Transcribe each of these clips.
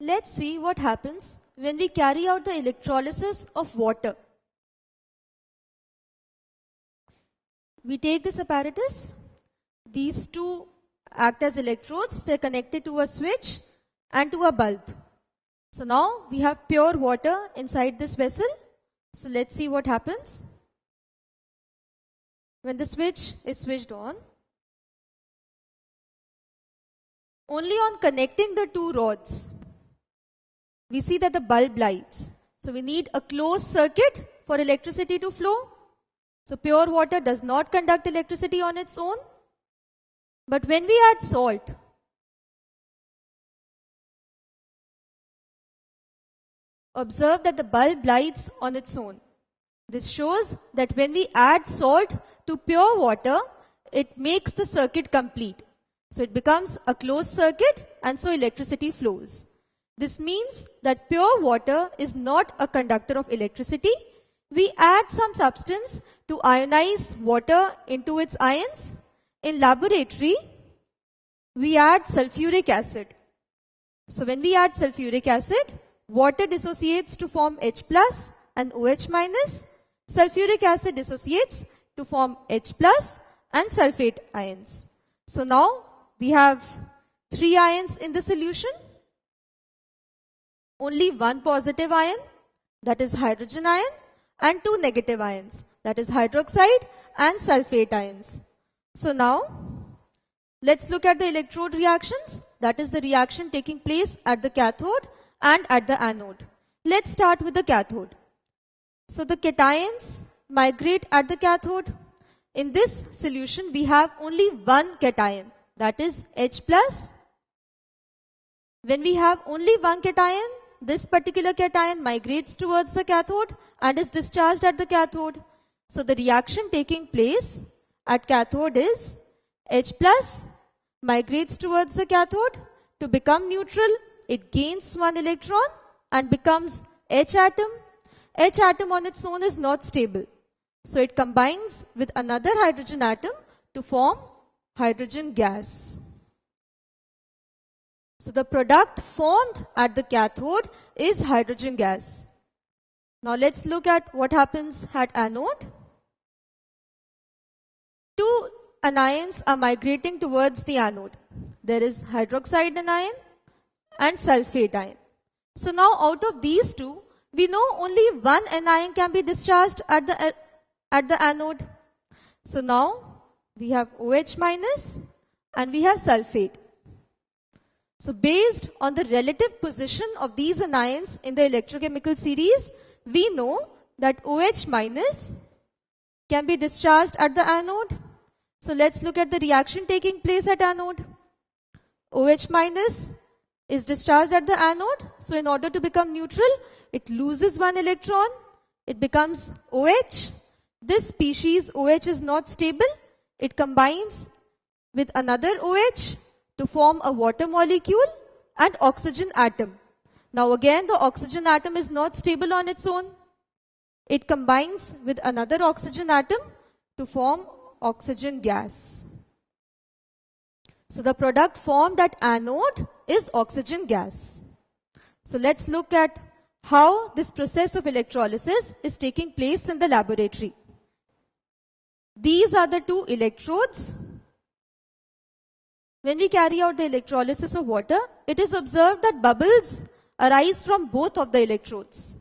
Let's see what happens when we carry out the electrolysis of water. We take this apparatus. These two act as electrodes. They're connected to a switch and to a bulb. So now we have pure water inside this vessel. So let's see what happens. When the switch is switched on, only on connecting the two rods, we see that the bulb lights. So we need a closed circuit for electricity to flow. So pure water does not conduct electricity on its own. But when we add salt, observe that the bulb lights on its own. This shows that when we add salt to pure water, it makes the circuit complete. So it becomes a closed circuit and so electricity flows. This means that pure water is not a conductor of electricity. We add some substance to ionize water into its ions. In laboratory, we add sulfuric acid. So when we add sulfuric acid, water dissociates to form H plus and OH minus. Sulfuric acid dissociates to form H plus and sulfate ions. So now we have 3 ions in the solution. Only one positive ion, that is hydrogen ion, and 2 negative ions, that is hydroxide and sulfate ions. So now let's look at the electrode reactions, that is the reaction taking place at the cathode and at the anode. Let's start with the cathode. So the cations migrate at the cathode. In this solution, we have only one cation, that is H plus. When we have only one cation, this particular cation migrates towards the cathode and is discharged at the cathode. So the reaction taking place at cathode is H plus migrates towards the cathode. To become neutral, it gains one electron and becomes H atom. H atom on its own is not stable. So it combines with another hydrogen atom to form hydrogen gas. So the product formed at the cathode is hydrogen gas. Now let's look at what happens at anode. 2 anions are migrating towards the anode. There is hydroxide anion and sulfate ion. So now out of these two, we know only one anion can be discharged at the anode. So now we have OH minus and we have sulfate. So based on the relative position of these anions in the electrochemical series, we know that OH minus can be discharged at the anode. So let's look at the reaction taking place at anode. OH minus is discharged at the anode. So in order to become neutral, it loses one electron. It becomes OH. This species OH is not stable. It combines with another OH to form a water molecule and oxygen atom. Now again, the oxygen atom is not stable on its own. It combines with another oxygen atom to form oxygen gas. So the product formed at anode is oxygen gas. So let's look at how this process of electrolysis is taking place in the laboratory. These are the 2 electrodes. When we carry out the electrolysis of water, it is observed that bubbles arise from both of the electrodes.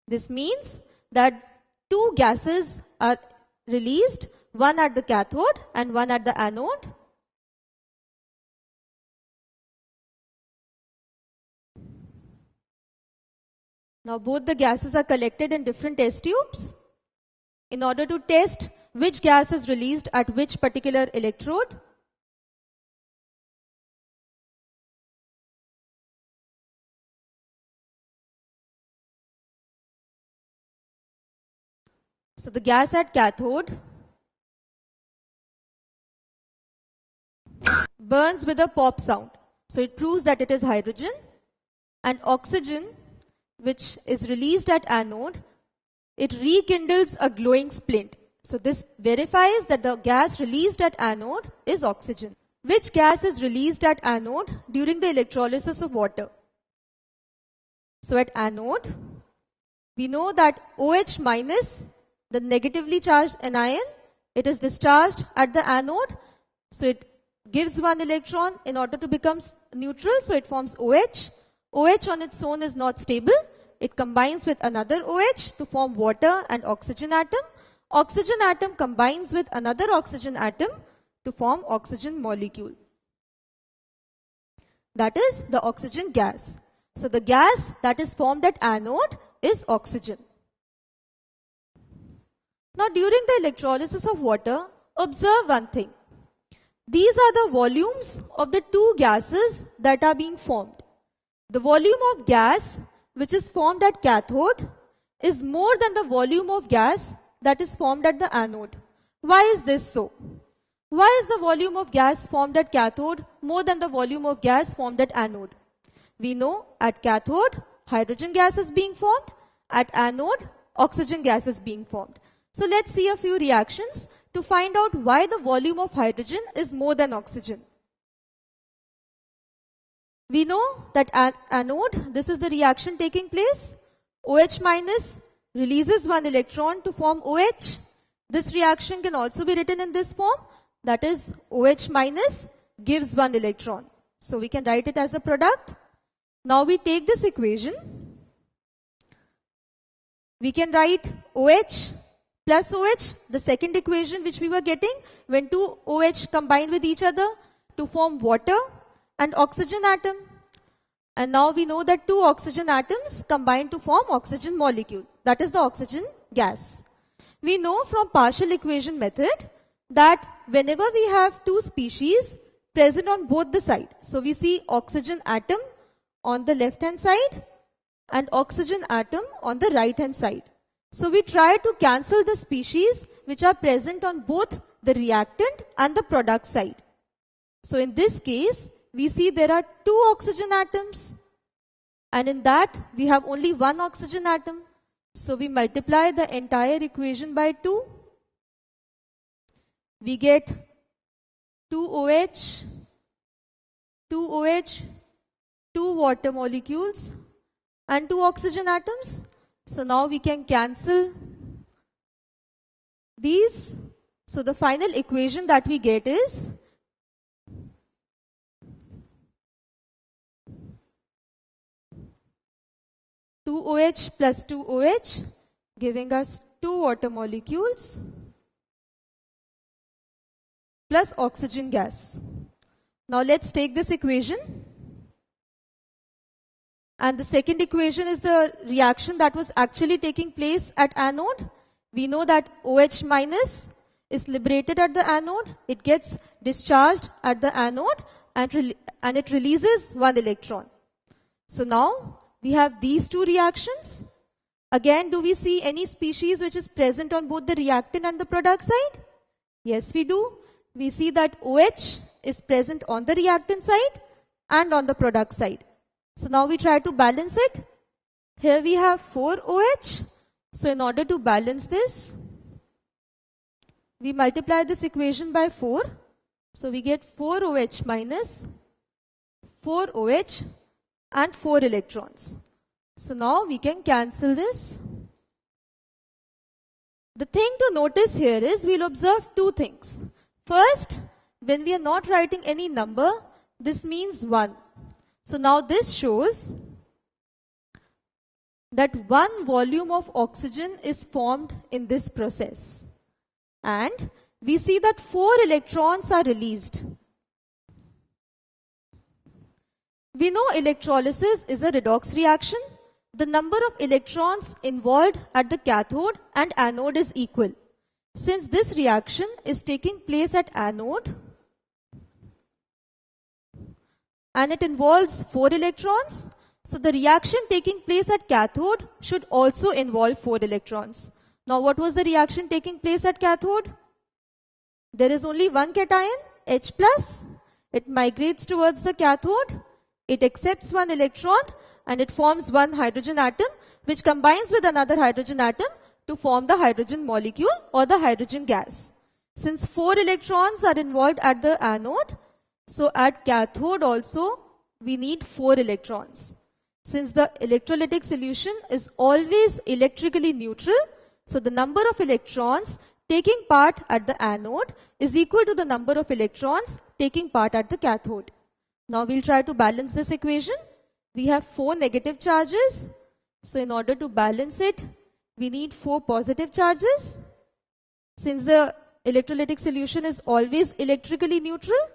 This means that 2 gases are released, one at the cathode and one at the anode. Now both the gases are collected in different test tubes in order to test which gas is released at which particular electrode. So the gas at cathode burns with a pop sound. So it proves that it is hydrogen. And oxygen, which is released at anode, it rekindles a glowing splint. So this verifies that the gas released at anode is oxygen. Which gas is released at anode during the electrolysis of water? So at anode, we know that OH minus, the negatively charged anion, it is discharged at the anode. So it gives one electron in order to become neutral. So it forms OH. OH on its own is not stable. It combines with another OH to form water and oxygen atom. Oxygen atom combines with another oxygen atom to form oxygen molecule. That is the oxygen gas. So the gas that is formed at anode is oxygen. Now during the electrolysis of water, observe one thing. These are the volumes of the two gases that are being formed. The volume of gas which is formed at cathode is more than the volume of gas that is formed at the anode. Why is this so? Why is the volume of gas formed at cathode more than the volume of gas formed at anode? We know at cathode, hydrogen gas is being formed. At anode, oxygen gas is being formed. So let's see a few reactions to find out why the volume of hydrogen is more than oxygen. We know that at anode, this is the reaction taking place. OH minus releases one electron to form OH. This reaction can also be written in this form. That is, OH minus gives one electron. So we can write it as a product. Now we take this equation. We can write OH plus OH, the second equation which we were getting when two OH combine with each other to form water and oxygen atom. And now we know that two oxygen atoms combine to form oxygen molecule. That is the oxygen gas. We know from partial equation method that whenever we have two species present on both the sides, so we see oxygen atom on the left hand side and oxygen atom on the right hand side. So we try to cancel the species which are present on both the reactant and the product side. So in this case, we see there are two oxygen atoms, and in that we have only one oxygen atom. So we multiply the entire equation by 2. We get 2OH, 2OH, 2 water molecules and 2 oxygen atoms. So now we can cancel these. So the final equation that we get is 2OH plus 2OH, giving us 2 water molecules plus oxygen gas. Now let's take this equation. And the second equation is the reaction that was actually taking place at anode. We know that OH minus is liberated at the anode. It gets discharged at the anode and it releases one electron. So now we have these two reactions. Again, do we see any species which is present on both the reactant and the product side? Yes, we do. We see that OH is present on the reactant side and on the product side. So now we try to balance it. Here we have 4OH. So in order to balance this, we multiply this equation by 4. So we get 4OH minus 4OH and 4 electrons. So now we can cancel this. The thing to notice here is we'll observe two things. First, when we are not writing any number, this means 1. So now this shows that 1 volume of oxygen is formed in this process. And we see that 4 electrons are released. We know electrolysis is a redox reaction. The number of electrons involved at the cathode and anode is equal. Since this reaction is taking place at anode and it involves 4 electrons, so the reaction taking place at cathode should also involve 4 electrons. Now what was the reaction taking place at cathode? There is only one cation, H+. It migrates towards the cathode. It accepts one electron and it forms one hydrogen atom which combines with another hydrogen atom to form the hydrogen molecule or the hydrogen gas. Since 4 electrons are involved at the anode, so at cathode also we need 4 electrons. Since the electrolytic solution is always electrically neutral, so the number of electrons taking part at the anode is equal to the number of electrons taking part at the cathode. Now we'll try to balance this equation. We have 4 negative charges. So in order to balance it, we need 4 positive charges. Since the electrolytic solution is always electrically neutral,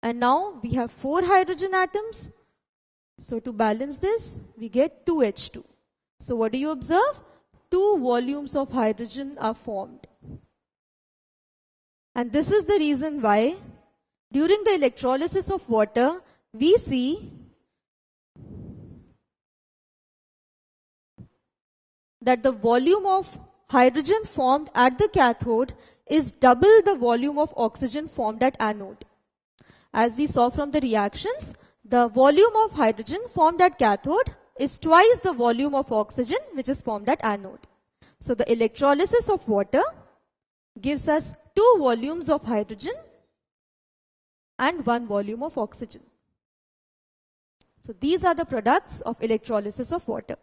and now we have 4 hydrogen atoms. So to balance this, we get 2H2. So what do you observe? 2 volumes of hydrogen are formed. And this is the reason why during the electrolysis of water, we see that the volume of hydrogen formed at the cathode is double the volume of oxygen formed at anode. As we saw from the reactions, the volume of hydrogen formed at cathode is twice the volume of oxygen which is formed at anode. So the electrolysis of water gives us 2 volumes of hydrogen and 1 volume of oxygen. So these are the products of electrolysis of water.